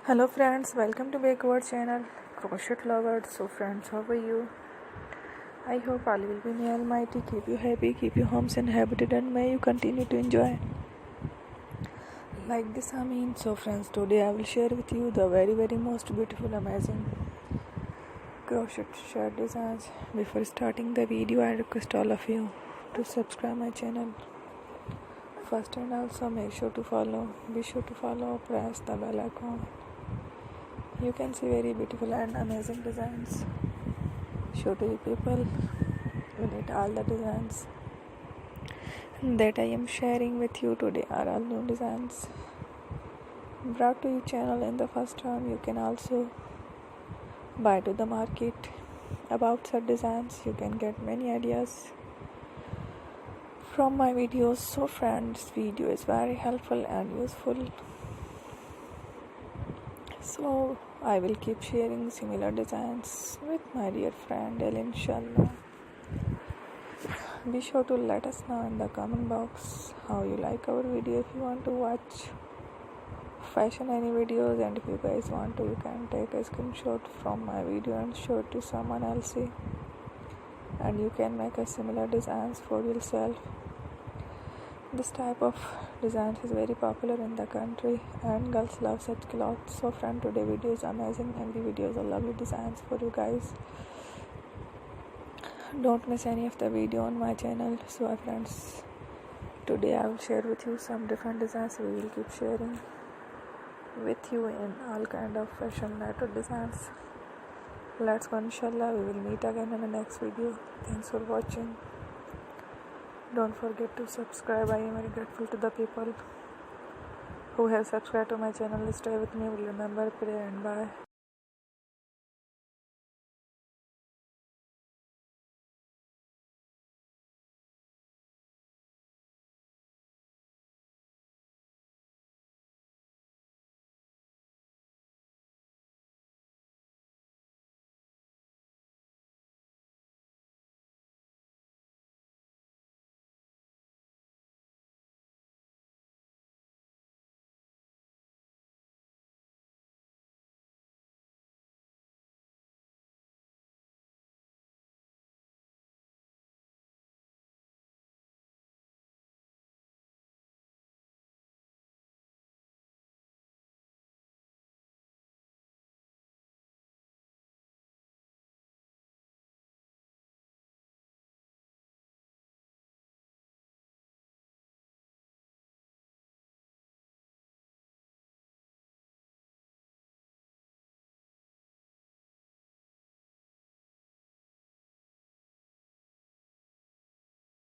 Hello friends, welcome to back our channel Crochet Lovers. So friends, how are you? I hope all will be may Almighty keep you happy, keep you homes and habited, and may you continue to enjoy like this. So friends, today I will share with you the very most beautiful, amazing crochet shirt designs. Before starting the video, I request all of you to subscribe my channel first, and also make sure to follow. Be sure to follow, press the bell icon. You can see very beautiful and amazing designs. Show to the people you need all the designs that I am sharing with you today are all new designs brought to your channel in the first time. You can also buy to the market about such designs. You can get many ideas from my videos. So friends, video is very helpful and useful. So I will keep sharing similar designs with my dear friend El, inshallah. Be sure to let us know in the comment box how you like our video. If you want to watch fashion any videos, and if you guys want to, you can take a screenshot from my video and show it to someone else, and you can make a similar designs for yourself. This type of designs is very popular in the country and girls love such clothes. So friend, today video is amazing and the videos are lovely designs for you guys. Don't miss any of the video on my channel. So friends, today I will share with you some different designs. We will keep sharing with you in all kind of fashion related designs. Let's go, inshallah. We will meet again in the next video. Thanks for watching. Don't forget to subscribe. I am very grateful to the people who have subscribed to my channel. Stay with me. Will remember prayer and bye.